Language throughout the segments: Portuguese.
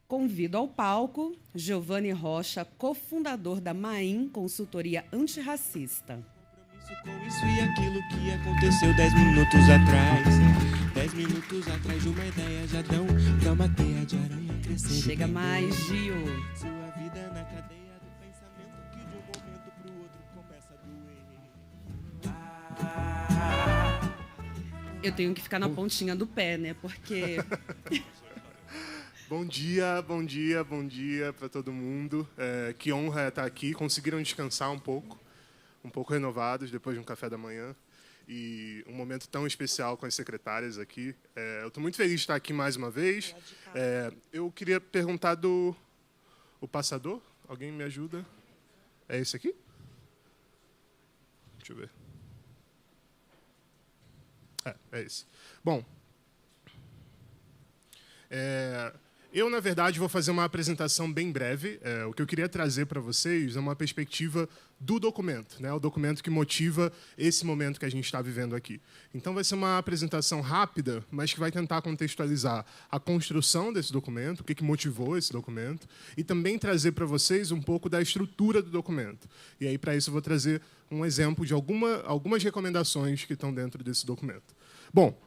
Convido ao palco Giovanni Rocha, cofundador da Maim Consultoria Antirracista. Com isso e aquilo que aconteceu 10 minutos atrás. 10 minutos atrás, uma ideia já dão pra uma teia de aranha crescer. Chega mais, Gil. Sua vida na cadeia do pensamento que de um momento pro outro começa a doer. Eu tenho que ficar na pontinha do pé, né? Porque... Bom dia para todo mundo. Que honra estar aqui. Conseguiram descansar um pouco renovados depois de um café da manhã e um momento tão especial com as secretárias aqui. Eu estou muito feliz de estar aqui mais uma vez. Eu queria perguntar o passador. Alguém me ajuda? É esse aqui? Deixa eu ver. É esse. Bom, eu, na verdade, vou fazer uma apresentação bem breve. O que eu queria trazer para vocês é uma perspectiva do documento, né? O documento que motiva esse momento que a gente está vivendo aqui. Então, vai ser uma apresentação rápida, mas que vai tentar contextualizar a construção desse documento, o que motivou esse documento, e também trazer para vocês um pouco da estrutura do documento. E aí, para isso, eu vou trazer um exemplo de algumas recomendações que estão dentro desse documento. Bom,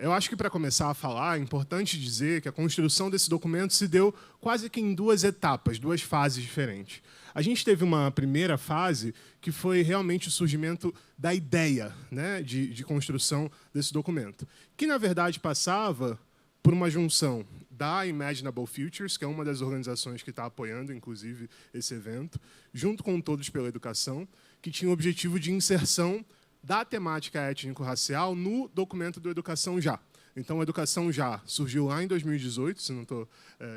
eu acho que, para começar a falar, é importante dizer que a construção desse documento se deu quase que em duas etapas, duas fases diferentes. A gente teve uma primeira fase que foi realmente o surgimento da ideia, né, de construção desse documento, que, na verdade, passava por uma junção da Imaginable Futures, que é uma das organizações que está apoiando, inclusive, esse evento, junto com Todos pela Educação, que tinha o objetivo de inserção da temática étnico-racial no documento do Educação Já. Então, a Educação Já surgiu lá em 2018, se não estou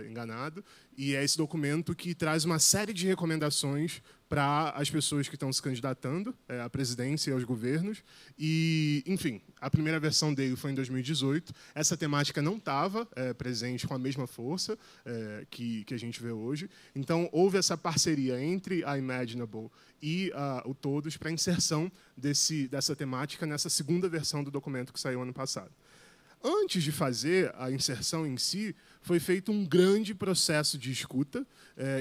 enganado, e é esse documento que traz uma série de recomendações para as pessoas que estão se candidatando à presidência e aos governos. E, enfim, a primeira versão dele foi em 2018. Essa temática não estava presente com a mesma força que a gente vê hoje. Então, houve essa parceria entre a Imaginable e o Todos para a inserção dessa temática nessa segunda versão do documento que saiu ano passado. Antes de fazer a inserção em si, foi feito um grande processo de escuta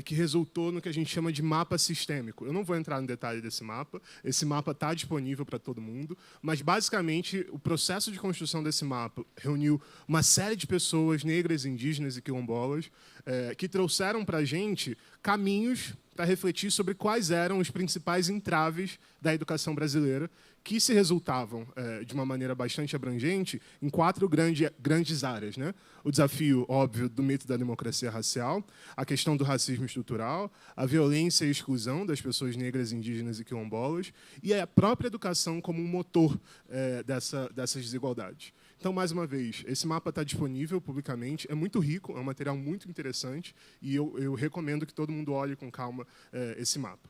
que resultou no que a gente chama de mapa sistêmico. Eu não vou entrar no detalhe desse mapa. Esse mapa está disponível para todo mundo, mas, basicamente, o processo de construção desse mapa reuniu uma série de pessoas negras, indígenas e quilombolas que trouxeram para a gente caminhos para refletir sobre quais eram os principais entraves da educação brasileira, que se resultavam, de uma maneira bastante abrangente, em 4 grandes áreas, né? O desafio, óbvio, do mito da democracia racial, a questão do racismo estrutural, a violência e exclusão das pessoas negras, indígenas e quilombolas, e a própria educação como um motor dessas desigualdades. Então, mais uma vez, esse mapa está disponível publicamente, é muito rico, é um material muito interessante, e eu recomendo que todo mundo olhe com calma esse mapa.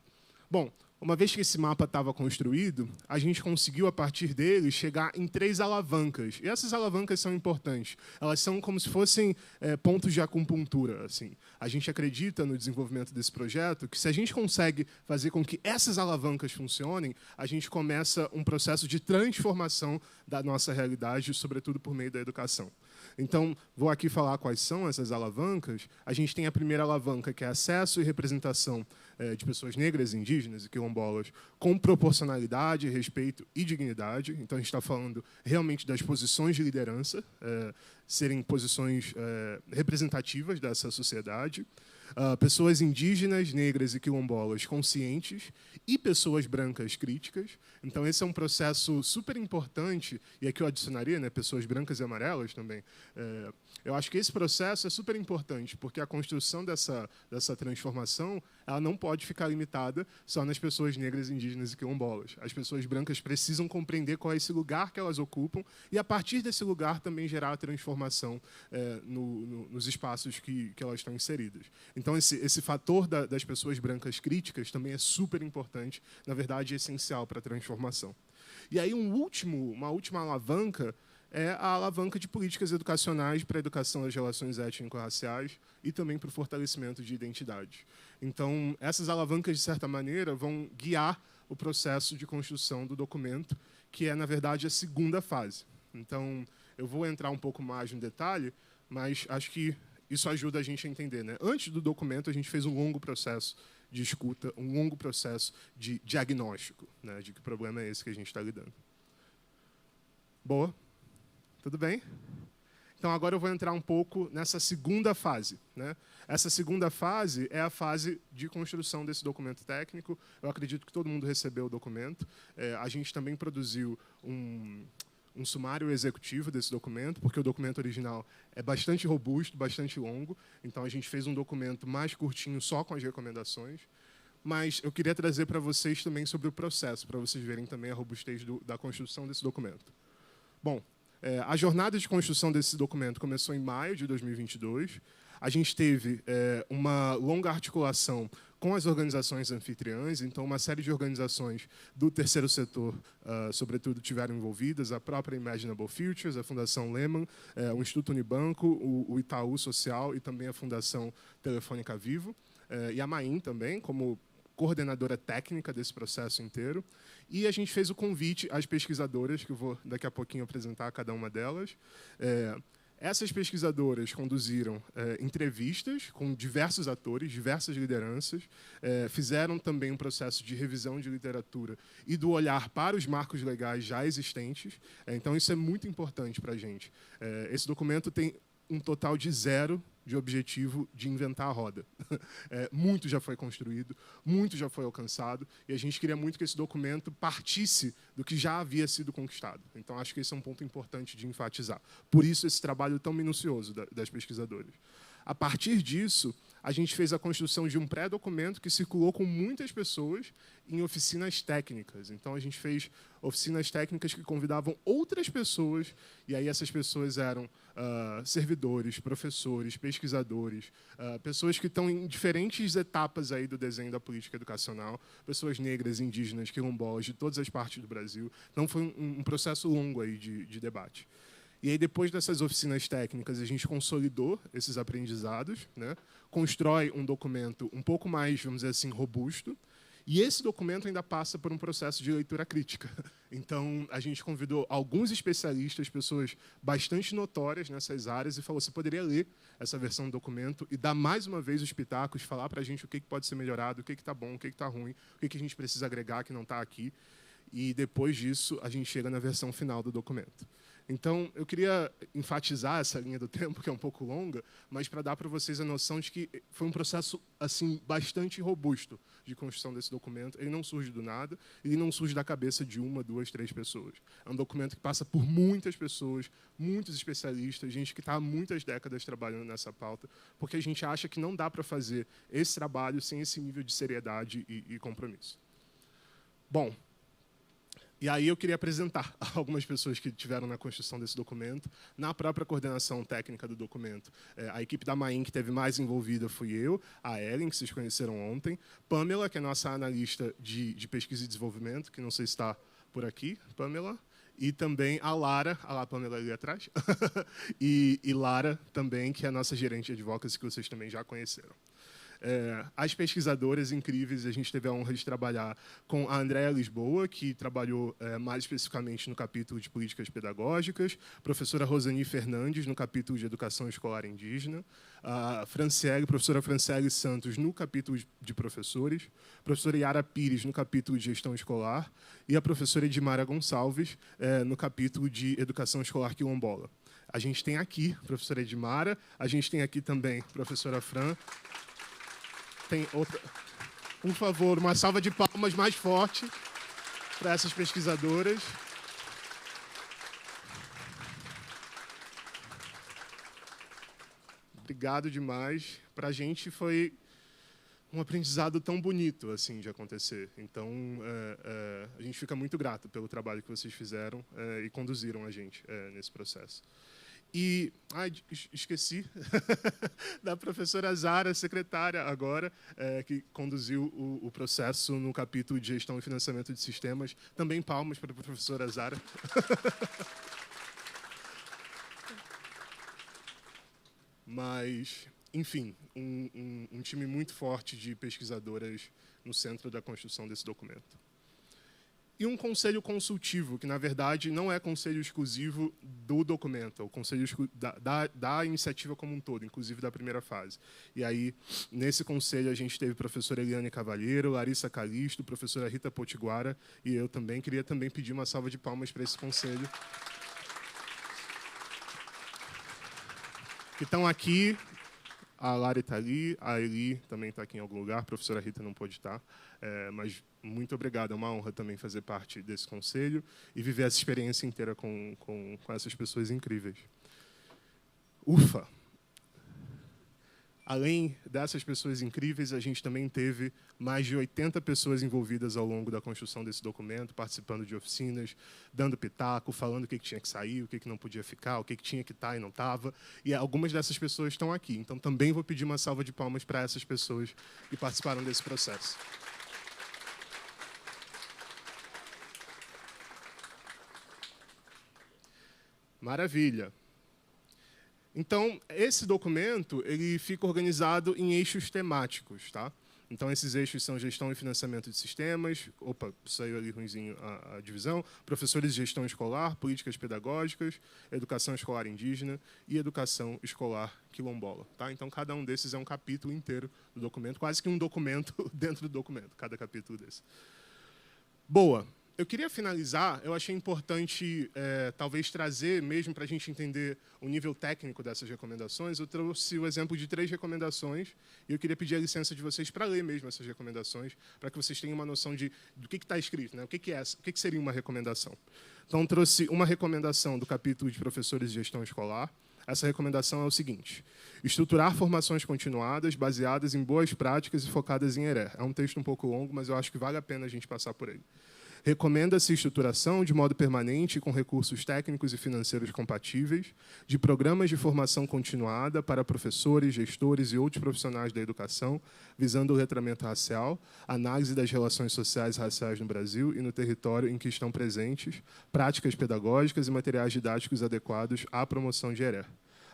Bom, uma vez que esse mapa estava construído, a gente conseguiu, a partir dele, chegar em 3 alavancas. E essas alavancas são importantes. Elas são como se fossem pontos de acupuntura. Assim. A gente acredita no desenvolvimento desse projeto que, se a gente consegue fazer com que essas alavancas funcionem, a gente começa um processo de transformação da nossa realidade, sobretudo por meio da educação. Então, vou aqui falar quais são essas alavancas. A gente tem a primeira alavanca, que é acesso e representação de pessoas negras, indígenas e quilombolas com proporcionalidade, respeito e dignidade. Então, a gente está falando realmente das posições de liderança, serem posições representativas dessa sociedade. Pessoas indígenas, negras e quilombolas conscientes e pessoas brancas críticas. Então, esse é um processo super importante, e aqui eu adicionaria, né, pessoas brancas e amarelas também. Eu acho que esse processo é super importante, porque a construção dessa transformação ela não pode ficar limitada só nas pessoas negras, indígenas e quilombolas. As pessoas brancas precisam compreender qual é esse lugar que elas ocupam e, a partir desse lugar, também gerar a transformação nos espaços que elas estão inseridas. Então, esse fator das pessoas brancas críticas também é super importante, na verdade, é essencial para a transformação. E aí, uma última alavanca é a alavanca de políticas educacionais para a educação das relações étnico-raciais e também para o fortalecimento de identidade. Então, essas alavancas, de certa maneira, vão guiar o processo de construção do documento, que é, na verdade, a segunda fase. Então, eu vou entrar um pouco mais no detalhe, mas acho que isso ajuda a gente a entender, né? Antes do documento, a gente fez um longo processo de escuta, um longo processo de diagnóstico, né, de que problema é esse que a gente está lidando. Boa? Tudo bem? Então, agora eu vou entrar um pouco nessa segunda fase, né? Essa segunda fase é a fase de construção desse documento técnico. Eu acredito que todo mundo recebeu o documento. A gente também produziu um sumário executivo desse documento, porque o documento original é bastante robusto, bastante longo. Então, a gente fez um documento mais curtinho, só com as recomendações. Mas eu queria trazer para vocês também sobre o processo, para vocês verem também a robustez da construção desse documento. Bom, a jornada de construção desse documento começou em maio de 2022. A gente teve uma longa articulação com as organizações anfitriãs, então uma série de organizações do terceiro setor, sobretudo, tiveram envolvidas, a própria Imaginable Futures, a Fundação Lehman, o Instituto Unibanco, o Itaú Social e também a Fundação Telefônica Vivo, e a Main também, como coordenadora técnica desse processo inteiro. E a gente fez o convite às pesquisadoras, que eu vou daqui a pouquinho apresentar cada uma delas. Essas pesquisadoras conduziram entrevistas com diversos atores, diversas lideranças, fizeram também um processo de revisão de literatura e do olhar para os marcos legais já existentes. Então, isso é muito importante para a gente. Esse documento tem um total de 0 de objetivo de inventar a roda. Muito já foi construído, muito já foi alcançado, e a gente queria muito que esse documento partisse do que já havia sido conquistado. Então, acho que esse é um ponto importante de enfatizar. Por isso, esse trabalho tão minucioso das pesquisadoras. A partir disso, a gente fez a construção de um pré-documento que circulou com muitas pessoas em oficinas técnicas. Então, a gente fez oficinas técnicas que convidavam outras pessoas, e aí essas pessoas eram servidores, professores, pesquisadores, pessoas que estão em diferentes etapas aí do desenho da política educacional, pessoas negras, indígenas, quilombolas, de todas as partes do Brasil. Então, foi um processo longo aí de debate. E aí, depois dessas oficinas técnicas, a gente consolidou esses aprendizados, né? Constrói um documento um pouco mais, vamos dizer assim, robusto, e esse documento ainda passa por um processo de leitura crítica. Então, a gente convidou alguns especialistas, pessoas bastante notórias nessas áreas, e falou: você poderia ler essa versão do documento e dar mais uma vez os pitacos, falar para a gente o que pode ser melhorado, o que está bom, o que está ruim, o que a gente precisa agregar que não está aqui. E, depois disso, a gente chega na versão final do documento. Então, eu queria enfatizar essa linha do tempo, que é um pouco longa, mas para dar para vocês a noção de que foi um processo assim bastante robusto de construção desse documento. Ele não surge do nada, ele não surge da cabeça de 1, 2, 3 pessoas. É um documento que passa por muitas pessoas, muitos especialistas, gente que está há muitas décadas trabalhando nessa pauta, porque a gente acha que não dá para fazer esse trabalho sem esse nível de seriedade e compromisso. Bom, e aí eu queria apresentar algumas pessoas que tiveram na construção desse documento, na própria coordenação técnica do documento. A equipe da Main que esteve mais envolvida fui eu, a Ellen, que vocês conheceram ontem, Pamela, que é nossa analista de pesquisa e desenvolvimento, que não sei se está por aqui, Pamela, e também a Lara, a Pamela ali atrás, e Lara também, que é a nossa gerente de advocacy, que vocês também já conheceram. As pesquisadoras incríveis, a gente teve a honra de trabalhar com a Andréa Lisboa, que trabalhou mais especificamente no capítulo de políticas pedagógicas, professora Rosani Fernandes, no capítulo de educação escolar indígena, a professora Franciele Santos, no capítulo de professores, professora Yara Pires, no capítulo de gestão escolar, e a professora Edmara Gonçalves, no capítulo de educação escolar quilombola. A gente tem aqui a professora Edmara, a gente tem aqui também a professora Fran. Tem outra. Por favor, uma salva de palmas mais forte para essas pesquisadoras. Obrigado demais. Para a gente foi um aprendizado tão bonito assim de acontecer. Então, a gente fica muito grato pelo trabalho que vocês fizeram e conduziram a gente nesse processo. E, esqueci da professora Zara, secretária agora, que conduziu o processo no capítulo de gestão e financiamento de sistemas. Também palmas para a professora Zara. Mas, enfim, um time muito forte de pesquisadoras no centro da construção desse documento. e um conselho consultivo, que, na verdade, não é conselho exclusivo do documento, é o conselho da iniciativa como um todo, inclusive da primeira fase. E aí, nesse conselho, a gente teve a professora Eliane Cavalheiro, Larissa Calisto, professora Rita Potiguara, e eu também queria pedir uma salva de palmas para esse conselho. Que estão aqui, a Lara está ali, a Eli também está aqui em algum lugar, a professora Rita não pôde estar, mas muito obrigado, é uma honra também fazer parte desse conselho e viver essa experiência inteira com essas pessoas incríveis. Ufa! Além dessas pessoas incríveis, a gente também teve mais de 80 pessoas envolvidas ao longo da construção desse documento, participando de oficinas, dando pitaco, falando o que tinha que sair, o que não podia ficar, o que tinha que estar e não estava. E algumas dessas pessoas estão aqui. Então, também vou pedir uma salva de palmas para essas pessoas que participaram desse processo. Maravilha! Então, esse documento ele fica organizado em eixos temáticos. Tá? Então, esses eixos são gestão e financiamento de sistemas, opa, saiu ali ruimzinho a divisão, professores de gestão escolar, políticas pedagógicas, educação escolar indígena e educação escolar quilombola. Tá? Então, cada um desses é um capítulo inteiro do documento, quase que um documento dentro do documento, cada capítulo desse. Boa. Eu queria finalizar, eu achei importante, talvez, trazer, mesmo para a gente entender o nível técnico dessas recomendações, eu trouxe o exemplo de 3 recomendações, e eu queria pedir a licença de vocês para ler mesmo essas recomendações, para que vocês tenham uma noção do que está escrito, né? O que seria uma recomendação. Então, trouxe uma recomendação do capítulo de professores de gestão escolar. Essa recomendação é o seguinte: estruturar formações continuadas, baseadas em boas práticas e focadas em ERE. É um texto um pouco longo, mas eu acho que vale a pena a gente passar por ele. Recomenda-se estruturação de modo permanente com recursos técnicos e financeiros compatíveis, de programas de formação continuada para professores, gestores e outros profissionais da educação, visando o letramento racial, análise das relações sociais e raciais no Brasil e no território em que estão presentes, práticas pedagógicas e materiais didáticos adequados à promoção de ERE.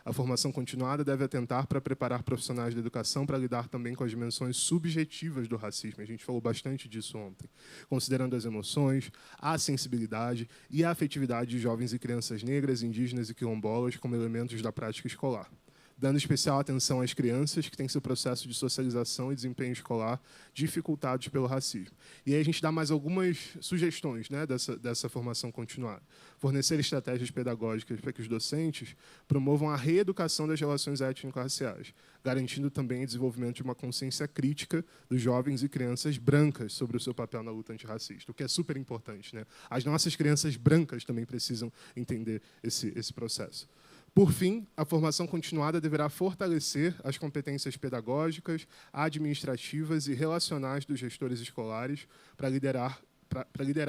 A formação continuada deve atentar para preparar profissionais da educação para lidar também com as dimensões subjetivas do racismo. A gente falou bastante disso ontem. Considerando as emoções, a sensibilidade e a afetividade de jovens e crianças negras, indígenas e quilombolas como elementos da prática escolar. Dando especial atenção às crianças que têm seu processo de socialização e desempenho escolar dificultados pelo racismo. E aí a gente dá mais algumas sugestões, né, dessa formação continuada. Fornecer estratégias pedagógicas para que os docentes promovam a reeducação das relações étnico-raciais, garantindo também o desenvolvimento de uma consciência crítica dos jovens e crianças brancas sobre o seu papel na luta antirracista, o que é super importante, né? As nossas crianças brancas também precisam entender esse processo. Por fim, a formação continuada deverá fortalecer as competências pedagógicas, administrativas e relacionais dos gestores escolares para liderar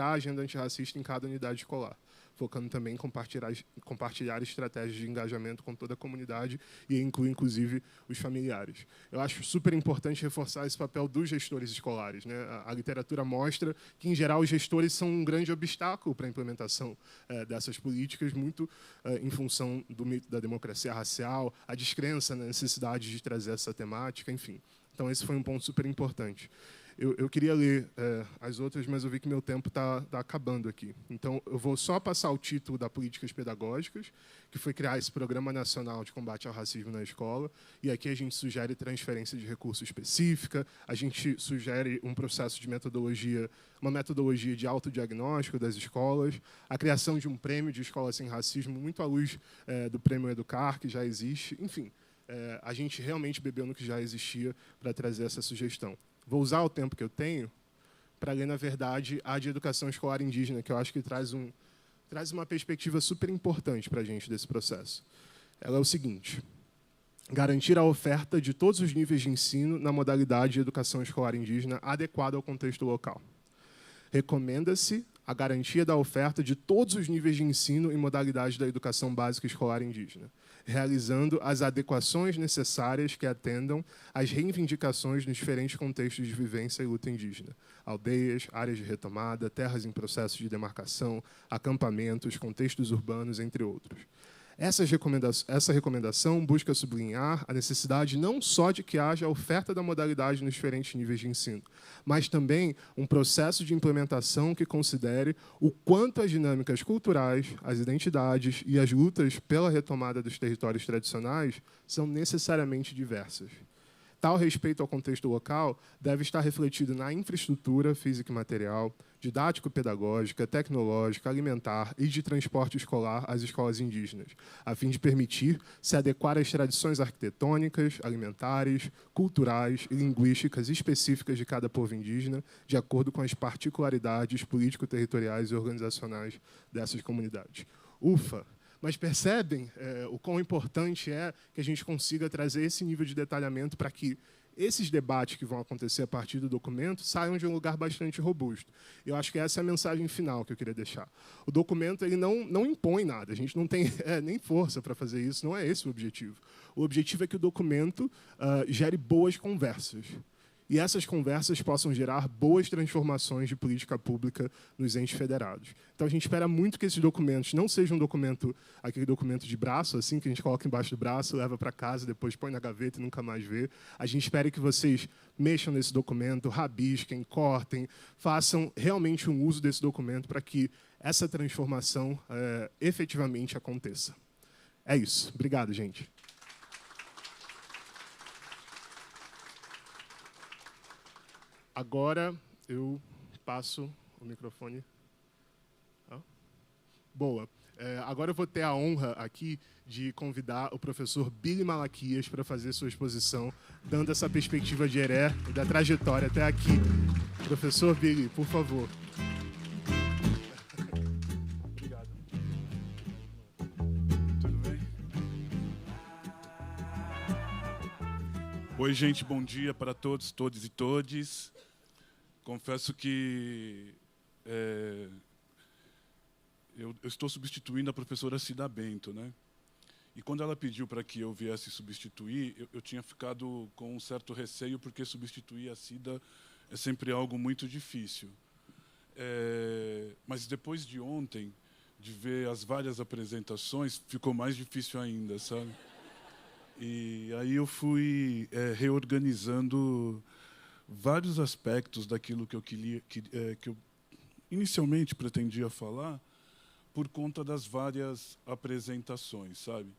a agenda antirracista em cada unidade escolar, focando também em compartilhar estratégias de engajamento com toda a comunidade e incluir, inclusive, os familiares. Eu acho super importante reforçar esse papel dos gestores escolares, né? A literatura mostra que, em geral, os gestores são um grande obstáculo para a implementação dessas políticas, muito em função do mito da democracia racial, a descrença na necessidade de trazer essa temática, enfim. Então, esse foi um ponto super importante. Eu queria ler as outras, mas eu vi que meu tempo está acabando aqui. Então, eu vou só passar o título da Políticas Pedagógicas, que foi criar esse Programa Nacional de Combate ao Racismo na Escola. E aqui a gente sugere transferência de recurso específica, a gente sugere um processo de metodologia, uma metodologia de autodiagnóstico das escolas, a criação de um prêmio de escola sem racismo, muito à luz do Prêmio Educar, que já existe. Enfim, a gente realmente bebeu no que já existia para trazer essa sugestão. Vou usar o tempo que eu tenho para ler, na verdade, a de educação escolar indígena, que eu acho que traz uma perspectiva super importante para a gente desse processo. Ela é o seguinte: garantir a oferta de todos os níveis de ensino na modalidade de educação escolar indígena adequada ao contexto local. Recomenda-se a garantia da oferta de todos os níveis de ensino em modalidade da educação básica escolar indígena, realizando as adequações necessárias que atendam às reivindicações nos diferentes contextos de vivência e luta indígena: aldeias, áreas de retomada, terras em processo de demarcação, acampamentos, contextos urbanos, entre outros. Essa recomendação busca sublinhar a necessidade não só de que haja a oferta da modalidade nos diferentes níveis de ensino, mas também um processo de implementação que considere o quanto as dinâmicas culturais, as identidades e as lutas pela retomada dos territórios tradicionais são necessariamente diversas. Tal respeito ao contexto local deve estar refletido na infraestrutura física e material, didático-pedagógica, tecnológica, alimentar e de transporte escolar às escolas indígenas, a fim de permitir se adequar às tradições arquitetônicas, alimentares, culturais e linguísticas específicas de cada povo indígena, de acordo com as particularidades político-territoriais e organizacionais dessas comunidades. Ufa! Mas percebem o quão importante é que a gente consiga trazer esse nível de detalhamento para que esses debates que vão acontecer a partir do documento saiam de um lugar bastante robusto. Eu acho que essa é a mensagem final que eu queria deixar. O documento ele não impõe nada, a gente não tem nem força para fazer isso, não é esse o objetivo. O objetivo é que o documento gere boas conversas. E essas conversas possam gerar boas transformações de política pública nos entes federados. Então, a gente espera muito que esses documentos não sejam aquele documento de braço, assim, que a gente coloca embaixo do braço, leva para casa, depois põe na gaveta e nunca mais vê. A gente espera que vocês mexam nesse documento, rabisquem, cortem, façam realmente um uso desse documento para que essa transformação efetivamente aconteça. É isso. Obrigado, gente. Agora eu passo o microfone. Boa. Agora eu vou ter a honra aqui de convidar o professor Billy Malaquias para fazer sua exposição, dando essa perspectiva de Heré e da trajetória até aqui. Professor Billy, por favor. Obrigado. Tudo bem? Oi, gente, bom dia para todos, todes e todes. Confesso que eu estou substituindo a professora Cida Bento, né? E quando ela pediu para que eu viesse substituir, eu tinha ficado com um certo receio, porque substituir a Cida é sempre algo muito difícil. Mas depois de ontem, de ver as várias apresentações, ficou mais difícil ainda, sabe? E aí eu fui reorganizando vários aspectos daquilo que eu inicialmente pretendia falar, por conta das várias apresentações, sabe?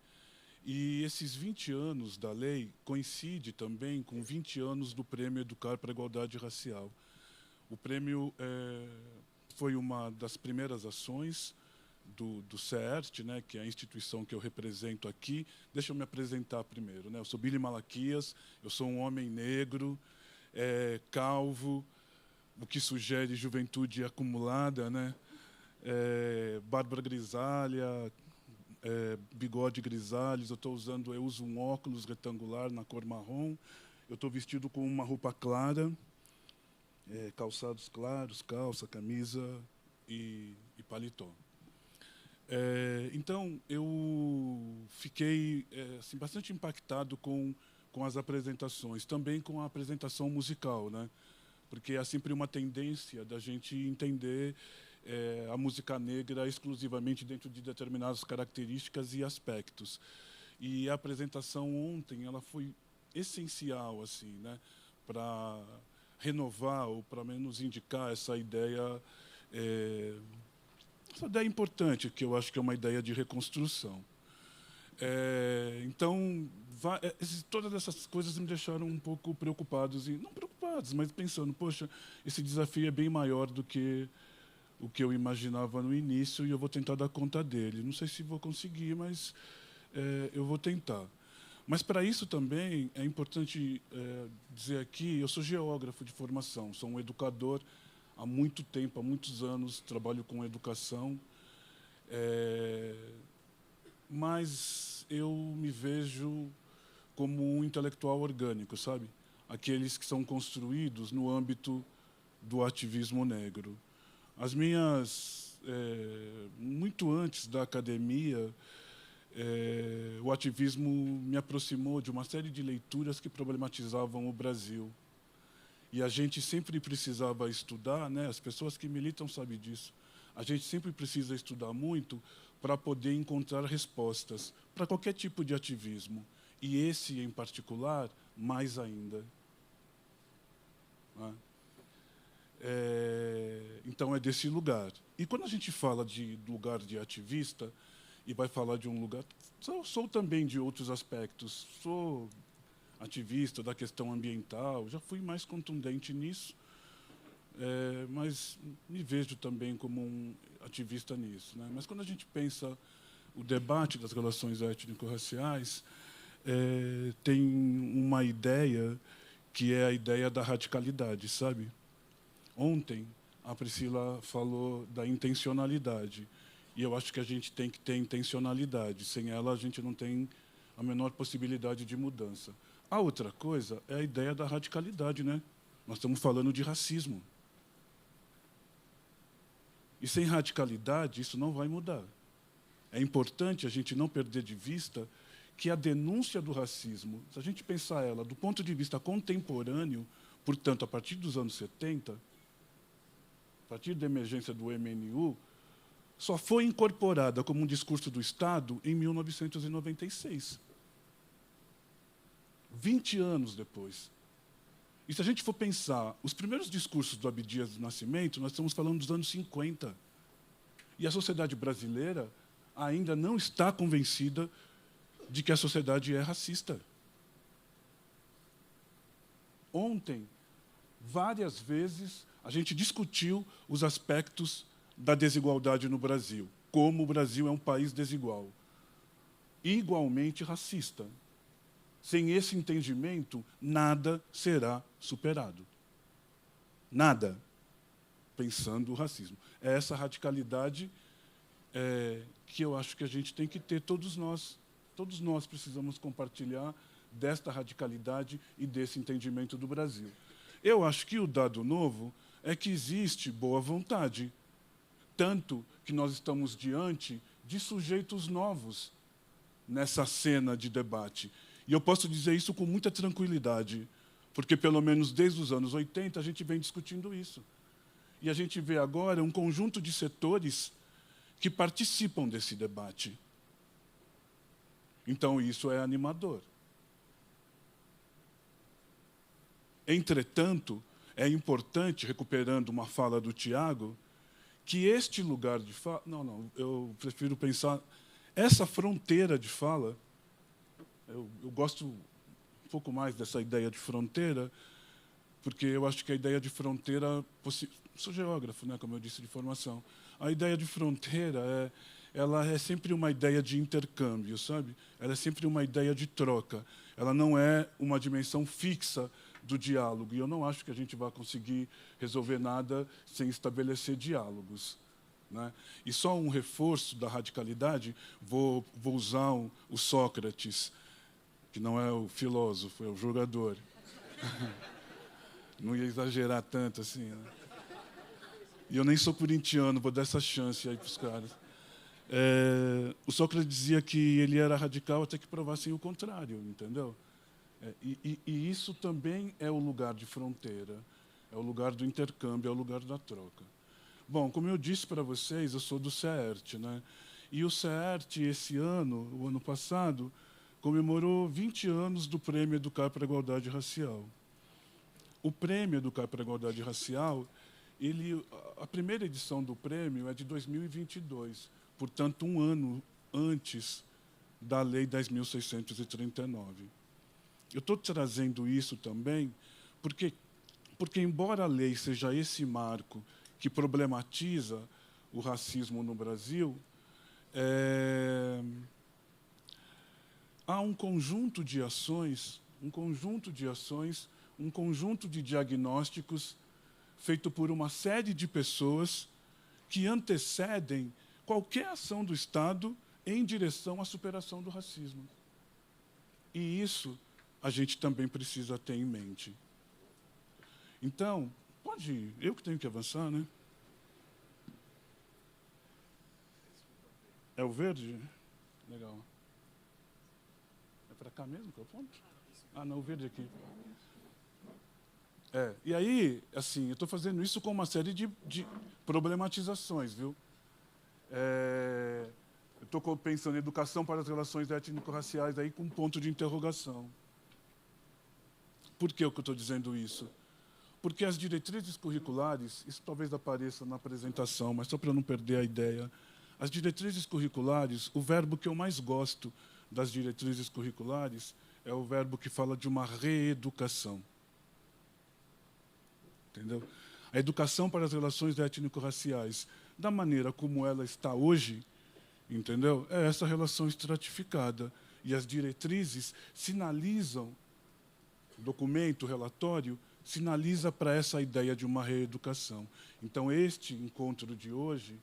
E esses 20 anos da lei coincide também com 20 anos do Prêmio Educar para a Igualdade Racial. O prêmio foi uma das primeiras ações do CERT, né, que é a instituição que eu represento aqui. Deixa eu me apresentar primeiro, né? Eu sou Billy Malaquias, eu sou um homem negro, calvo, o que sugere juventude acumulada, né? Barba grisalha, bigode grisalhos. Eu uso um óculos retangular na cor marrom. Eu estou vestido com uma roupa clara, calçados claros, calça, camisa e paletó. Então, eu fiquei assim, bastante impactado com as apresentações, também com a apresentação musical, né? Porque há sempre uma tendência da gente entender a música negra exclusivamente dentro de determinadas características e aspectos. E a apresentação ontem ela foi essencial, assim, né? Para renovar ou para menos indicar essa ideia importante, que eu acho que é uma ideia de reconstrução. Então, todas essas coisas me deixaram um pouco preocupados, não preocupados, mas pensando, poxa, esse desafio é bem maior do que o que eu imaginava no início, e eu vou tentar dar conta dele. Não sei se vou conseguir, mas eu vou tentar. Mas, para isso também, é importante dizer aqui, eu sou geógrafo de formação, sou um educador há muito tempo, há muitos anos, trabalho com educação, mas eu me vejo como um intelectual orgânico, sabe? Aqueles que são construídos no âmbito do ativismo negro. As minhas, muito antes da academia, o ativismo me aproximou de uma série de leituras que problematizavam o Brasil. E a gente sempre precisava estudar, né? As pessoas que militam sabem disso. A gente sempre precisa estudar muito, para poder encontrar respostas para qualquer tipo de ativismo. E esse, em particular, mais ainda. Né? Então, é desse lugar. E quando a gente fala de lugar de ativista, e vai falar de um lugar... Sou também de outros aspectos. Sou ativista da questão ambiental, já fui mais contundente nisso, mas me vejo também como um ativista nisso. Né? Mas quando a gente pensa o debate das relações étnico-raciais, tem uma ideia que é a ideia da radicalidade, sabe? Ontem, a Priscila falou da intencionalidade, e eu acho que a gente tem que ter intencionalidade. Sem ela, a gente não tem a menor possibilidade de mudança. A outra coisa é a ideia da radicalidade, né? Nós estamos falando de racismo. E sem radicalidade, isso não vai mudar. É importante a gente não perder de vista que a denúncia do racismo, se a gente pensar ela do ponto de vista contemporâneo, portanto, a partir dos anos 70, a partir da emergência do MNU, só foi incorporada como um discurso do Estado em 1996. 20 anos depois. E se a gente for pensar, os primeiros discursos do Abdias do Nascimento, nós estamos falando dos anos 50. E a sociedade brasileira ainda não está convencida de que a sociedade é racista. Ontem, várias vezes, a gente discutiu os aspectos da desigualdade no Brasil, como o Brasil é um país desigual, igualmente racista. Sem esse entendimento, nada será superado. Nada. Pensando o racismo. É essa radicalidade que eu acho que a gente tem que ter, todos nós. Todos nós precisamos compartilhar desta radicalidade e desse entendimento do Brasil. Eu acho que o dado novo é que existe boa vontade, tanto que nós estamos diante de sujeitos novos nessa cena de debate. E eu posso dizer isso com muita tranquilidade, porque, pelo menos desde os anos 80, a gente vem discutindo isso. E a gente vê agora um conjunto de setores que participam desse debate. Então, isso é animador. Entretanto, é importante, recuperando uma fala do Tiago, que este lugar de fala... Não, eu prefiro pensar... Essa fronteira de fala... Eu gosto um pouco mais dessa ideia de fronteira, porque eu acho que a ideia de fronteira... Sou geógrafo, né, como eu disse, de formação. A ideia de fronteira ela é sempre uma ideia de intercâmbio, sabe? Ela é sempre uma ideia de troca. Ela não é uma dimensão fixa do diálogo. E eu não acho que a gente vai conseguir resolver nada sem estabelecer diálogos. Né? E só um reforço da radicalidade, vou usar o Sócrates, que não é o filósofo, é o jogador. Não ia exagerar tanto assim. Né? E eu nem sou corintiano, vou dar essa chance aí para os caras. O Sócrates dizia que ele era radical até que provassem o contrário, entendeu? E isso também é o lugar de fronteira, é o lugar do intercâmbio, é o lugar da troca. Bom, como eu disse para vocês, eu sou do CEERT, né? E o CEERT, esse ano, o ano passado, comemorou 20 anos do Prêmio Educar para a Igualdade Racial. O Prêmio Educar para a Igualdade Racial, a primeira edição do prêmio é de 2022, portanto, um ano antes da Lei 10.639. Eu estou trazendo isso também porque, embora a lei seja esse marco que problematiza o racismo no Brasil, há um conjunto de ações, um conjunto de diagnósticos feito por uma série de pessoas que antecedem qualquer ação do Estado em direção à superação do racismo. E isso a gente também precisa ter em mente. Então, pode ir. Eu que tenho que avançar, né? É o verde? Legal. É para cá mesmo que eu aponto? Ah, não, o verde aqui. E aí, assim, eu estou fazendo isso com uma série de problematizações, viu? estou pensando em educação para as relações étnico-raciais aí com um ponto de interrogação. Por que eu estou dizendo isso? Porque as diretrizes curriculares, isso talvez apareça na apresentação, mas só para não perder a ideia, as diretrizes curriculares, o verbo que eu mais gosto das diretrizes curriculares é o verbo que fala de uma reeducação. Entendeu? A educação para as relações étnico-raciais, da maneira como ela está hoje, entendeu? É essa relação estratificada. E as diretrizes sinalizam, o documento, o relatório, sinaliza para essa ideia de uma reeducação. Então, este encontro de hoje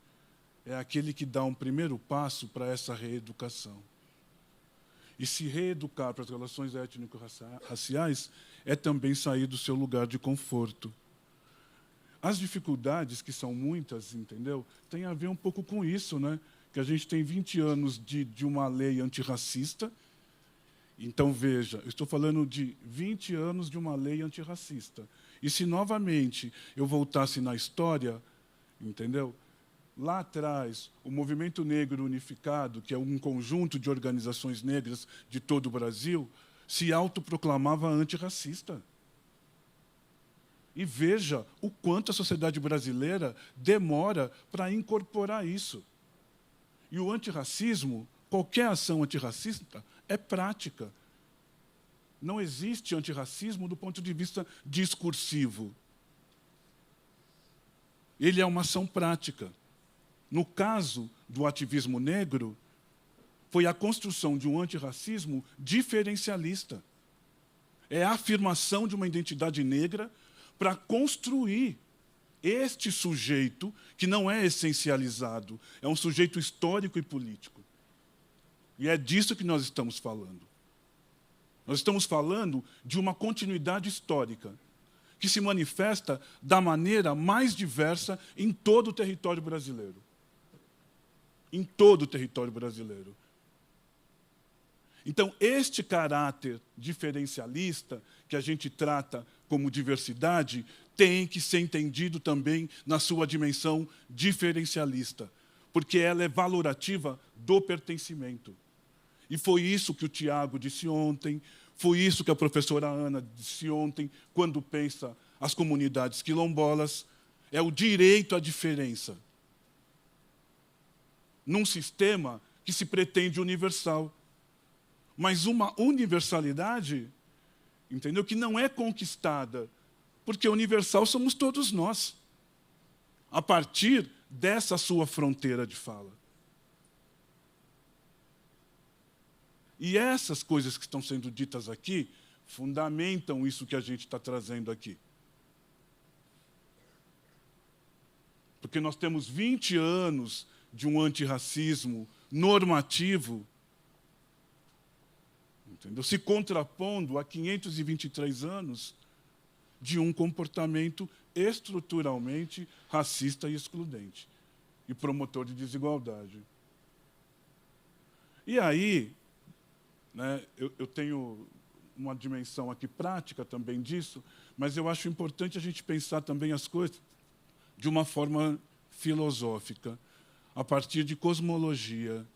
é aquele que dá um primeiro passo para essa reeducação. E se reeducar para as relações étnico-raciais é também sair do seu lugar de conforto. As dificuldades, que são muitas, entendeu? Tem a ver um pouco com isso, né? Que a gente tem 20 anos de uma lei antirracista. Então, veja, eu estou falando de 20 anos de uma lei antirracista. E se, novamente, eu voltasse na história, entendeu? Lá atrás, o Movimento Negro Unificado, que é um conjunto de organizações negras de todo o Brasil, se autoproclamava antirracista. E veja o quanto a sociedade brasileira demora para incorporar isso. E o antirracismo, qualquer ação antirracista, é prática. Não existe antirracismo do ponto de vista discursivo. Ele é uma ação prática. No caso do ativismo negro, foi a construção de um antirracismo diferencialista. É a afirmação de uma identidade negra para construir este sujeito que não é essencializado, é um sujeito histórico e político. E é disso que nós estamos falando. Nós estamos falando de uma continuidade histórica que se manifesta da maneira mais diversa em todo o território brasileiro. Em todo o território brasileiro. Então, este caráter diferencialista, que a gente trata como diversidade, tem que ser entendido também na sua dimensão diferencialista, porque ela é valorativa do pertencimento. E foi isso que o Tiago disse ontem, foi isso que a professora Ana disse ontem, quando pensa as comunidades quilombolas, é o direito à diferença. Num sistema que se pretende universal. Mas uma universalidade, entendeu? Que não é conquistada, porque universal somos todos nós, a partir dessa sua fronteira de fala. E essas coisas que estão sendo ditas aqui fundamentam isso que a gente está trazendo aqui. Porque nós temos 20 anos de um antirracismo normativo, entendeu? Se contrapondo a 523 anos de um comportamento estruturalmente racista e excludente, e promotor de desigualdade. E aí, né, eu tenho uma dimensão aqui prática também disso, mas eu acho importante a gente pensar também as coisas de uma forma filosófica, a partir de cosmologia.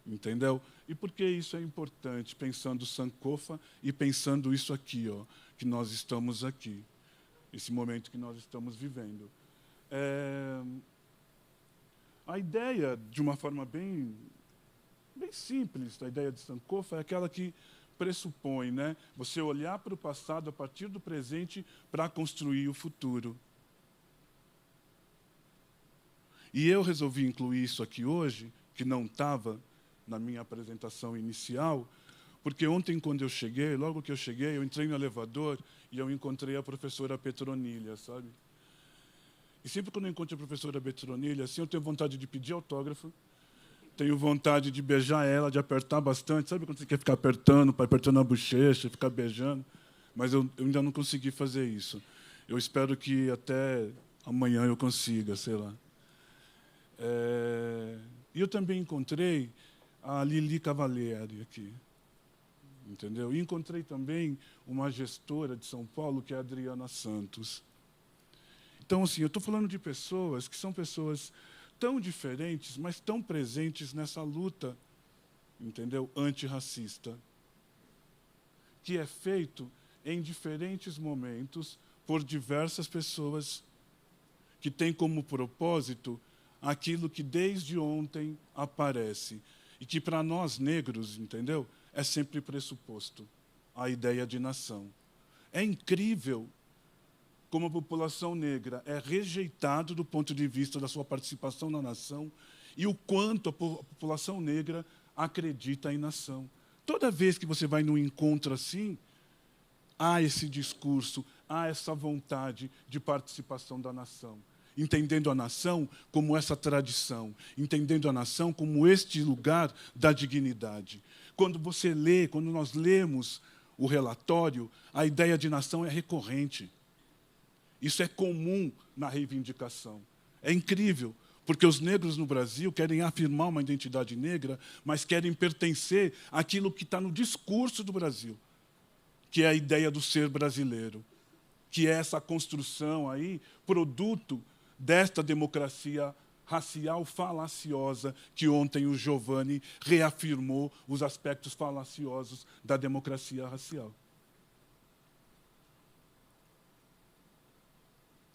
Entendeu? E por que isso é importante, pensando Sankofa e pensando isso aqui, ó, que nós estamos aqui, esse momento que nós estamos vivendo? A ideia, de uma forma bem simples, a ideia de Sankofa é aquela que pressupõe, né, você olhar para o passado a partir do presente para construir o futuro. E eu resolvi incluir isso aqui hoje, que não estava na minha apresentação inicial, porque ontem, quando eu cheguei, logo que eu cheguei, eu entrei no elevador e eu encontrei a professora Petronilha, sabe? E sempre quando eu encontro a professora Petronilha, assim, eu tenho vontade de pedir autógrafo, tenho vontade de beijar ela, de apertar bastante. Sabe quando você quer ficar apertando a bochecha, ficar beijando? Mas eu ainda não consegui fazer isso. Eu espero que até amanhã eu consiga, sei lá. E eu também encontrei a Lili Cavalieri aqui, entendeu? E encontrei também uma gestora de São Paulo, que é a Adriana Santos. Então, assim, eu estou falando de pessoas que são pessoas tão diferentes, mas tão presentes nessa luta, entendeu? Antirracista, que é feito em diferentes momentos por diversas pessoas que têm como propósito aquilo que desde ontem aparece e que para nós negros, entendeu? É sempre pressuposto, a ideia de nação. É incrível como a população negra é rejeitada do ponto de vista da sua participação na nação e o quanto a população negra acredita em nação. Toda vez que você vai num encontro assim, há esse discurso, há essa vontade de participação da nação, entendendo a nação como essa tradição, entendendo a nação como este lugar da dignidade. Quando você lê, quando nós lemos o relatório, a ideia de nação é recorrente. Isso é comum na reivindicação. É incrível, porque os negros no Brasil querem afirmar uma identidade negra, mas querem pertencer àquilo que está no discurso do Brasil, que é a ideia do ser brasileiro, que é essa construção aí, produto desta democracia racial falaciosa, que ontem o Giovanni reafirmou os aspectos falaciosos da democracia racial.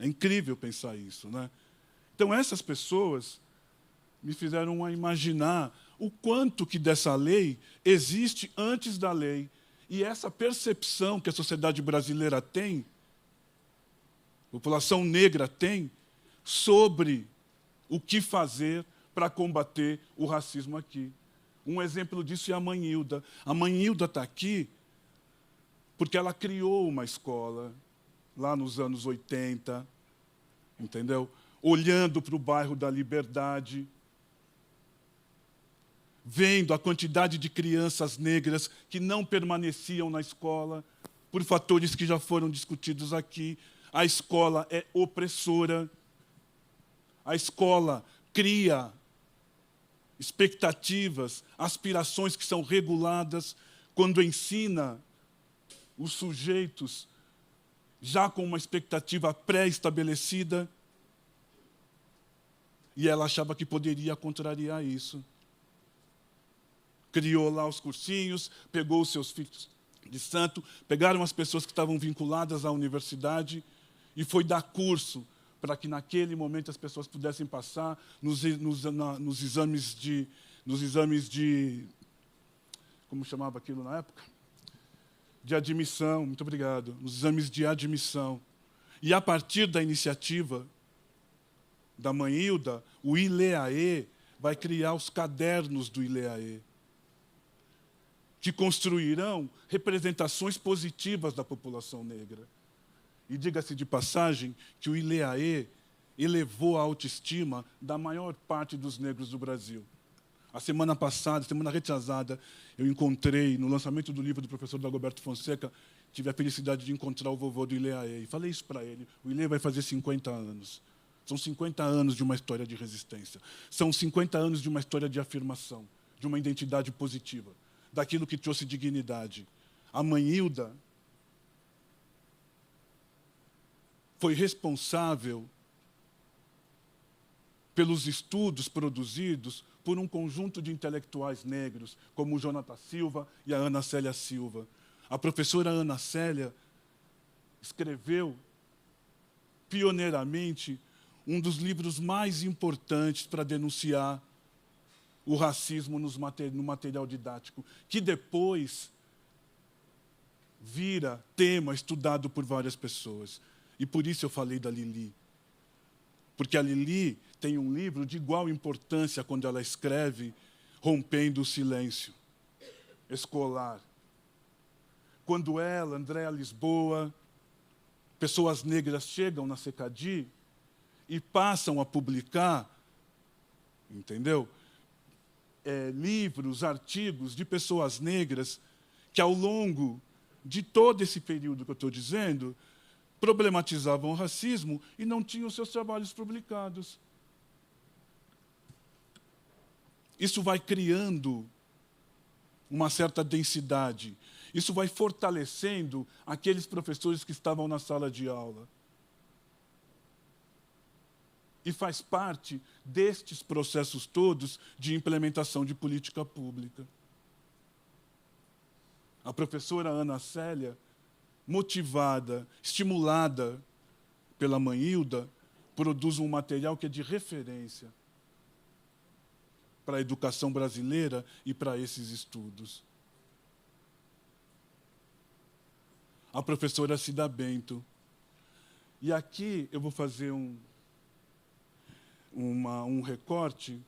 É incrível pensar isso, né? Então, essas pessoas me fizeram a imaginar o quanto que dessa lei existe antes da lei. E essa percepção que a sociedade brasileira tem, a população negra tem, sobre o que fazer para combater o racismo aqui. Um exemplo disso é a Mãe Hilda. A Mãe Hilda está aqui porque ela criou uma escola lá nos anos 80, entendeu? Olhando para o bairro da Liberdade, vendo a quantidade de crianças negras que não permaneciam na escola, por fatores que já foram discutidos aqui. A escola é opressora. A escola cria expectativas, aspirações que são reguladas quando ensina os sujeitos já com uma expectativa pré-estabelecida, e ela achava que poderia contrariar isso. Criou lá os cursinhos, pegou os seus filhos de santo, pegaram as pessoas que estavam vinculadas à universidade e foi dar curso para que naquele momento as pessoas pudessem passar nos exames de... Como chamava aquilo na época? De admissão, muito obrigado, nos exames de admissão. E, a partir da iniciativa da Mãe Hilda, o ILEAE vai criar os cadernos do ILEAE, que construirão representações positivas da população negra. E diga-se de passagem que o ILEAE elevou a autoestima da maior parte dos negros do Brasil. A semana passada, semana retrasada, eu encontrei, no lançamento do livro do professor Dagoberto Fonseca, tive a felicidade de encontrar o vovô do ILEAE. E falei isso para ele, o ILEAE vai fazer 50 anos. São 50 anos de uma história de resistência. São 50 anos de uma história de afirmação, de uma identidade positiva, daquilo que trouxe dignidade. A Mãe Hilda foi responsável pelos estudos produzidos por um conjunto de intelectuais negros, como o Jonathan Silva e a Ana Célia Silva. A professora Ana Célia escreveu, pioneiramente, um dos livros mais importantes para denunciar o racismo no material didático, que depois vira tema estudado por várias pessoas. E por isso eu falei da Lili. Porque a Lili tem um livro de igual importância quando ela escreve Rompendo o Silêncio Escolar. Quando ela, Andréa Lisboa, pessoas negras chegam na CECADI e passam a publicar, entendeu? Livros, artigos de pessoas negras que, ao longo de todo esse período que eu estou dizendo, problematizavam o racismo e não tinham seus trabalhos publicados. Isso vai criando uma certa densidade. Isso vai fortalecendo aqueles professores que estavam na sala de aula. e faz parte destes processos todos de implementação de política pública. A professora Ana Célia, motivada, estimulada pela mãe Hilda, produz um material que é de referência para a educação brasileira e para esses estudos. A professora Cida Bento. E aqui eu vou fazer um recorte,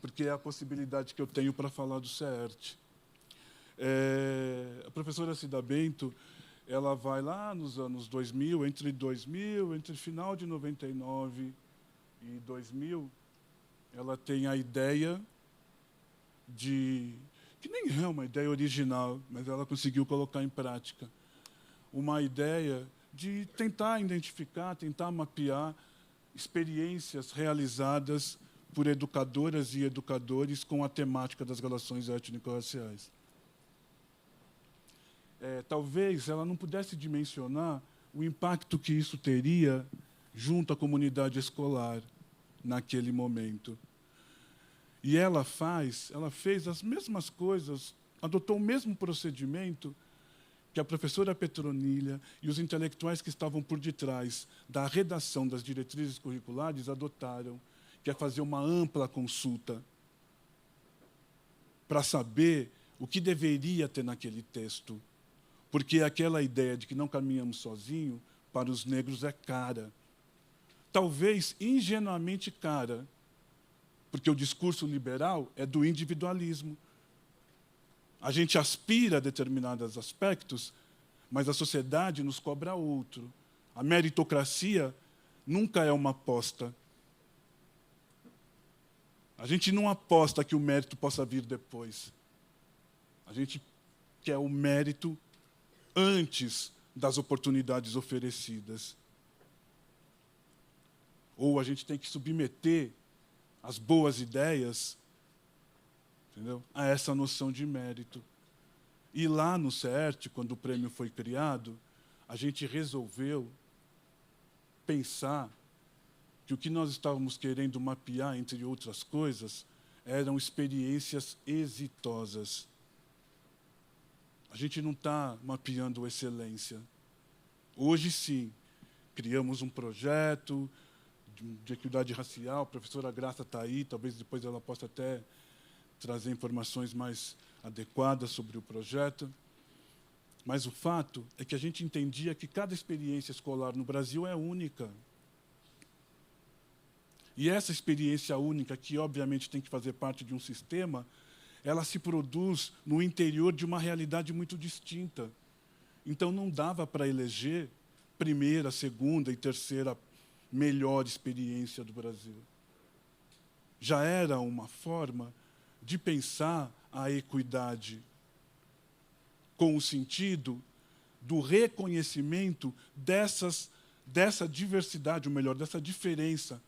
porque é a possibilidade que eu tenho para falar do CERT. A professora Cida Bento, ela vai lá nos anos 2000, entre final de 99 e 2000, ela tem a ideia de, que nem é uma ideia original, mas ela conseguiu colocar em prática, uma ideia de tentar identificar, tentar mapear experiências realizadas por educadoras e educadores com a temática das relações étnico-raciais. Talvez ela não pudesse dimensionar o impacto que isso teria junto à comunidade escolar naquele momento. E ela fez as mesmas coisas, adotou o mesmo procedimento que a professora Petronilha e os intelectuais que estavam por detrás da redação das diretrizes curriculares adotaram, que é fazer uma ampla consulta para saber o que deveria ter naquele texto. Porque aquela ideia de que não caminhamos sozinhos, para os negros é cara. Talvez ingenuamente cara, porque o discurso liberal é do individualismo. A gente aspira a determinados aspectos, mas a sociedade nos cobra outro. A meritocracia nunca é uma aposta. A gente não aposta que o mérito possa vir depois. A gente quer o mérito antes das oportunidades oferecidas. Ou a gente tem que submeter as boas ideias, entendeu, a essa noção de mérito. E lá no CERT, quando o prêmio foi criado, a gente resolveu pensar que o que nós estávamos querendo mapear, entre outras coisas, eram experiências exitosas. A gente não está mapeando excelência. Hoje, sim, criamos um projeto de equidade racial, a professora Graça está aí, talvez depois ela possa até trazer informações mais adequadas sobre o projeto. Mas o fato é que a gente entendia que cada experiência escolar no Brasil é única. E essa experiência única, que obviamente tem que fazer parte de um sistema, ela se produz no interior de uma realidade muito distinta. Então, não dava para eleger primeira, segunda e terceira melhor experiência do Brasil. Já era uma forma de pensar a equidade com o sentido do reconhecimento dessa diversidade, ou melhor, dessa diferença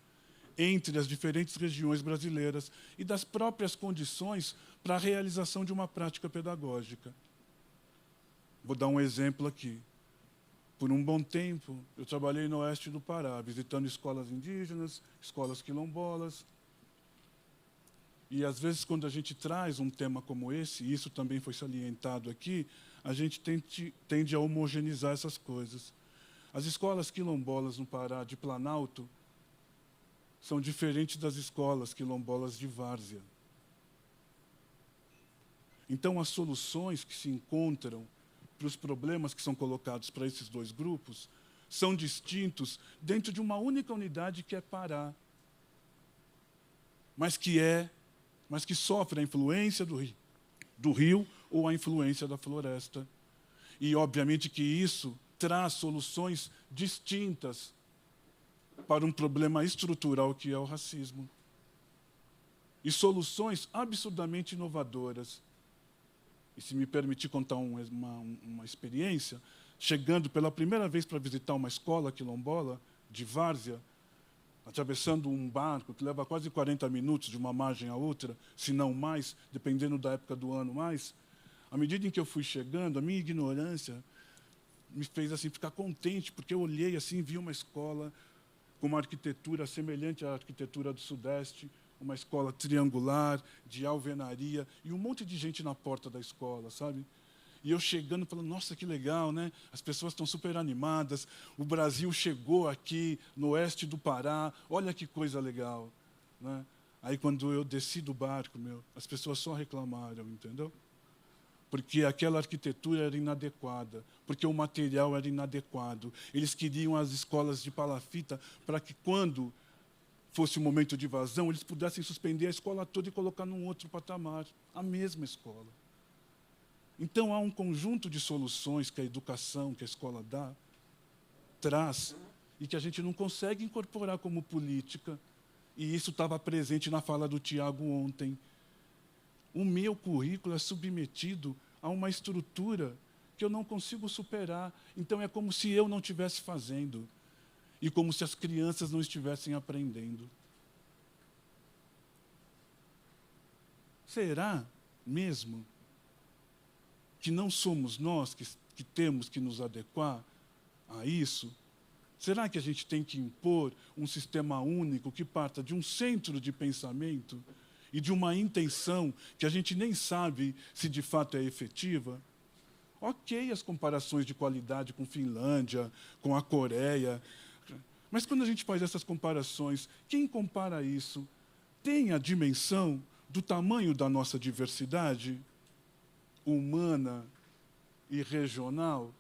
entre as diferentes regiões brasileiras e das próprias condições para a realização de uma prática pedagógica. Vou dar um exemplo aqui. Por um bom tempo, eu trabalhei no oeste do Pará, visitando escolas indígenas, escolas quilombolas. E, às vezes, quando a gente traz um tema como esse, e isso também foi salientado aqui, a gente tende a homogeneizar essas coisas. As escolas quilombolas no Pará, de Planalto, são diferentes das escolas quilombolas de Várzea. Então, as soluções que se encontram para os problemas que são colocados para esses dois grupos são distintos dentro de uma única unidade que é Pará, mas que sofre a influência do rio ou a influência da floresta. E, obviamente, que isso traz soluções distintas para um problema estrutural que é o racismo. E soluções absurdamente inovadoras. E, se me permitir contar uma experiência, chegando pela primeira vez para visitar uma escola quilombola de Várzea, atravessando um barco que leva quase 40 minutos de uma margem à outra, se não mais, dependendo da época do ano mais, à medida em que eu fui chegando, a minha ignorância me fez assim ficar contente, porque eu olhei assim, vi uma escola com uma arquitetura semelhante à arquitetura do Sudeste, uma escola triangular, de alvenaria, e um monte de gente na porta da escola, sabe? E eu chegando, falando, nossa, que legal, né? As pessoas estão super animadas, o Brasil chegou aqui no oeste do Pará, olha que coisa legal, né? Aí, quando eu desci do barco, as pessoas só reclamaram, entendeu? Porque aquela arquitetura era inadequada, porque o material era inadequado. Eles queriam as escolas de palafita para que, quando fosse o momento de invasão, eles pudessem suspender a escola toda e colocar num outro patamar, a mesma escola. Então, há um conjunto de soluções que a educação, que a escola traz, e que a gente não consegue incorporar como política. E isso estava presente na fala do Tiago ontem. O meu currículo é submetido a uma estrutura que eu não consigo superar. Então, é como se eu não estivesse fazendo e como se as crianças não estivessem aprendendo. Será mesmo que não somos nós que temos que nos adequar a isso? Será que a gente tem que impor um sistema único que parta de um centro de pensamento e de uma intenção que a gente nem sabe se de fato é efetiva? Ok, as comparações de qualidade com Finlândia, com a Coreia, mas quando a gente faz essas comparações, quem compara isso tem a dimensão do tamanho da nossa diversidade humana e regional?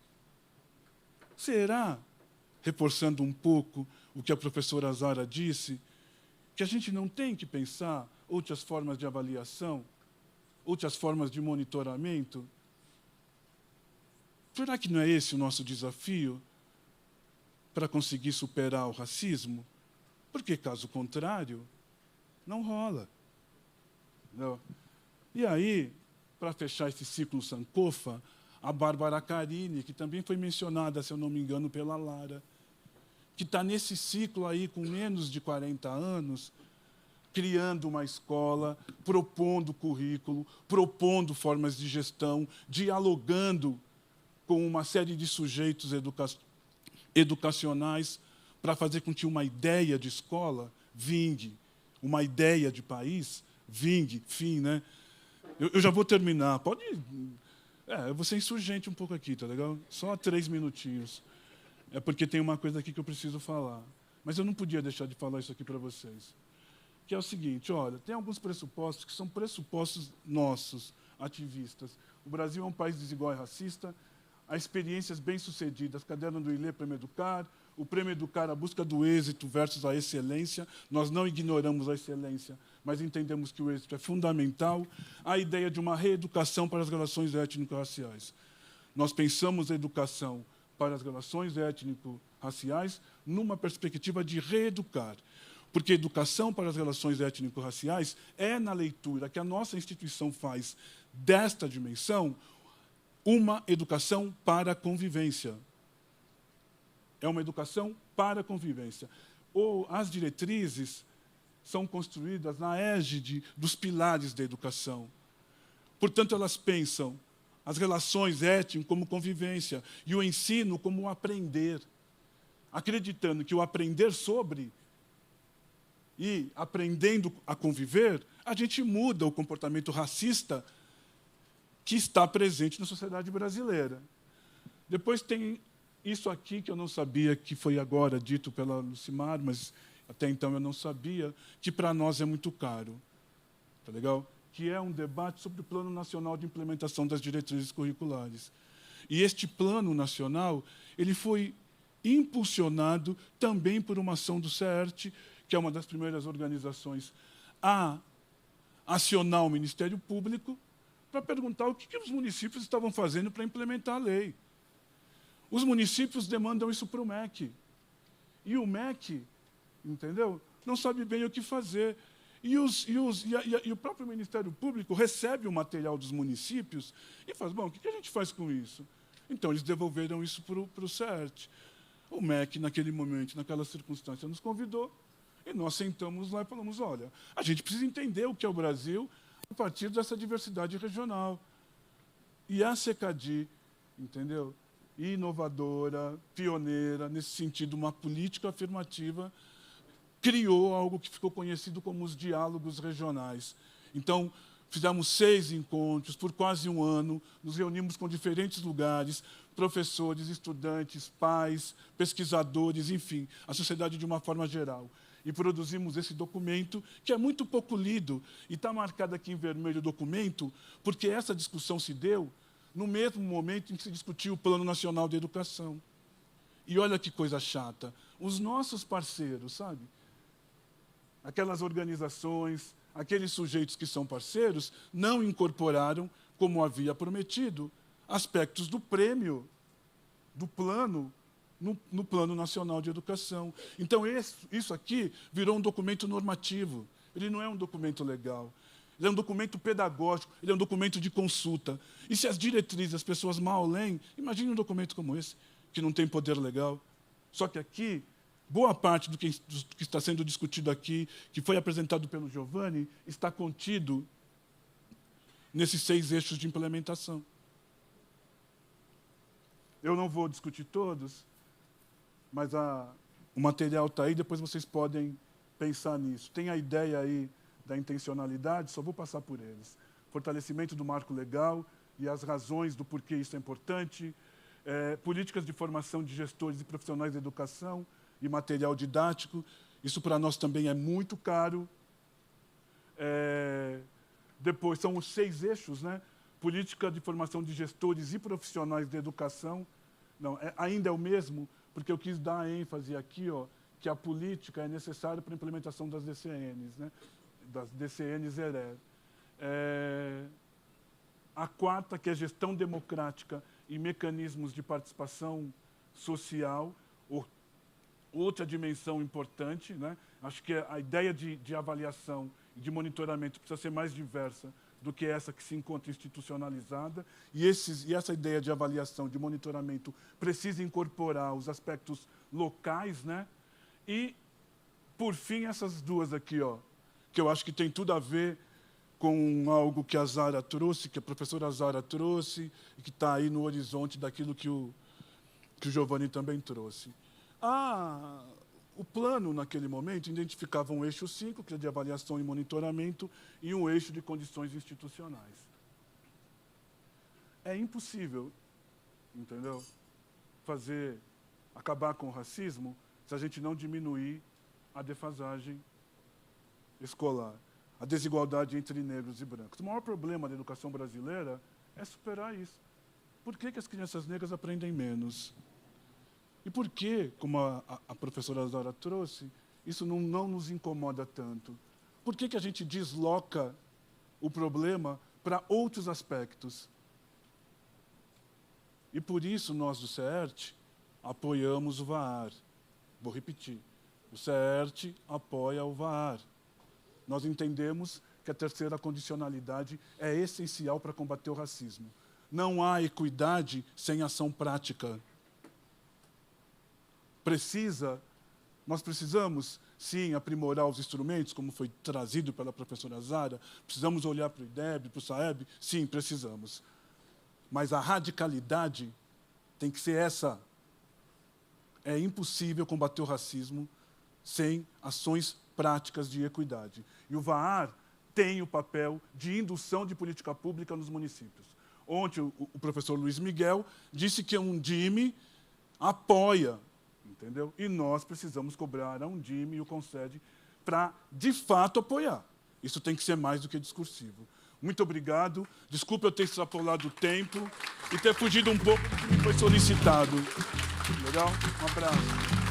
Será, reforçando um pouco o que a professora Zara disse, que a gente não tem que pensar outras formas de avaliação, outras formas de monitoramento? Será que não é esse o nosso desafio para conseguir superar o racismo? Porque, caso contrário, não rola. Não. E aí, para fechar esse ciclo Sankofa, a Bárbara Carini, que também foi mencionada, se eu não me engano, pela Lara, que está nesse ciclo aí com menos de 40 anos, criando uma escola, propondo currículo, propondo formas de gestão, dialogando com uma série de sujeitos educacionais para fazer com que uma ideia de escola vingue, uma ideia de país vingue, fim, né? Eu já vou terminar. Pode... eu vou ser insurgente um pouco aqui, tá legal? Só 3 minutinhos. É porque tem uma coisa aqui que eu preciso falar. Mas eu não podia deixar de falar isso aqui para vocês. Que é o seguinte, olha, tem alguns pressupostos que são pressupostos nossos, ativistas. O Brasil é um país desigual e racista. Há experiências bem-sucedidas, Caderno do Ilê, Prêmio Educar, o Prêmio Educar, a busca do êxito versus a excelência. Nós não ignoramos a excelência, mas entendemos que o êxito é fundamental. A ideia de uma reeducação para as relações étnico-raciais. Nós pensamos a educação para as relações étnico-raciais numa perspectiva de reeducar. Porque educação para as relações étnico-raciais é, na leitura que a nossa instituição faz desta dimensão, uma educação para a convivência. É uma educação para a convivência. Ou as diretrizes são construídas na égide dos pilares da educação. Portanto, elas pensam as relações étnicas como convivência e o ensino como aprender, acreditando que o aprender sobre e aprendendo a conviver, a gente muda o comportamento racista que está presente na sociedade brasileira. Depois tem isso aqui que eu não sabia, que foi agora dito pela Lucimar, mas até então eu não sabia, que para nós é muito caro. Tá legal? Que é um debate sobre o Plano Nacional de Implementação das Diretrizes Curriculares. E este Plano Nacional ele foi impulsionado também por uma ação do CERT, que é uma das primeiras organizações a acionar o Ministério Público para perguntar o que os municípios estavam fazendo para implementar a lei. Os municípios demandam isso para o MEC. E o MEC, entendeu, não sabe bem o que fazer. E o próprio Ministério Público recebe o material dos municípios e faz, bom, o que a gente faz com isso? Então, eles devolveram isso para o CERT. O MEC, naquele momento, naquela circunstância, nos convidou e nós sentamos lá e falamos, olha, a gente precisa entender o que é o Brasil a partir dessa diversidade regional. E a CECADI, entendeu, inovadora, pioneira, nesse sentido, uma política afirmativa, criou algo que ficou conhecido como os diálogos regionais. Então, fizemos 6 encontros por quase um ano, nos reunimos com diferentes lugares, professores, estudantes, pais, pesquisadores, enfim, a sociedade de uma forma geral. E produzimos esse documento, que é muito pouco lido, e está marcado aqui em vermelho o documento, porque essa discussão se deu no mesmo momento em que se discutiu o Plano Nacional de Educação. E olha que coisa chata, os nossos parceiros, sabe? Aquelas organizações, aqueles sujeitos que são parceiros, não incorporaram, como havia prometido, aspectos do prêmio, do plano, no Plano Nacional de Educação. Então, isso aqui virou um documento normativo. Ele não é um documento legal. Ele é um documento pedagógico, ele é um documento de consulta. E se as diretrizes, as pessoas mal leem, imagine um documento como esse, que não tem poder legal. Só que aqui, boa parte do que está sendo discutido aqui, que foi apresentado pelo Giovanni, está contido nesses 6 eixos de implementação. Eu não vou discutir todos, mas o material está aí, depois vocês podem pensar nisso. Tem a ideia aí da intencionalidade, só vou passar por eles. Fortalecimento do marco legal e as razões do porquê isso é importante, políticas de formação de gestores e profissionais da educação e material didático, isso para nós também é muito caro. Depois, são os 6 eixos, né? Política de formação de gestores e profissionais da educação. Não, ainda é o mesmo, porque eu quis dar ênfase aqui, ó, que a política é necessária para a implementação das DCNs, né? Das DCNs ERE. A 4ª, que é gestão democrática e mecanismos de participação social, outra dimensão importante, né? Acho que a ideia de avaliação e de monitoramento precisa ser mais diversa do que essa que se encontra institucionalizada, e essa ideia de avaliação, de monitoramento, precisa incorporar os aspectos locais, né? E, por fim, essas 2 aqui, ó, que eu acho que tem tudo a ver com algo que a Zara trouxe, que a professora Zara trouxe, e que está aí no horizonte daquilo que o Giovanni também trouxe. O plano, naquele momento, identificava um eixo 5, que é de avaliação e monitoramento, e um eixo de condições institucionais. É impossível, entendeu? Acabar com o racismo se a gente não diminuir a defasagem escolar, a desigualdade entre negros e brancos. O maior problema da educação brasileira é superar isso. Por que as crianças negras aprendem menos? E por que, como a professora Zara trouxe, isso não nos incomoda tanto? Por que a gente desloca o problema para outros aspectos? E por isso nós do CEERT apoiamos o VAAR. Vou repetir. O CEERT apoia o VAAR. Nós entendemos que a 3ª condicionalidade é essencial para combater o racismo. Não há equidade sem ação prática. Nós precisamos, sim, aprimorar os instrumentos, como foi trazido pela professora Zara, precisamos olhar para o IDEB, para o SAEB, sim, precisamos. Mas a radicalidade tem que ser essa. É impossível combater o racismo sem ações práticas de equidade. E o VAAR tem o papel de indução de política pública nos municípios. Ontem, o professor Luiz Miguel disse que um DIME apoia, entendeu? E nós precisamos cobrar a Undime e o Concede para, de fato, apoiar. Isso tem que ser mais do que discursivo. Muito obrigado. Desculpe eu ter extrapolado o tempo e ter fugido um pouco do que foi solicitado. Legal? Um abraço.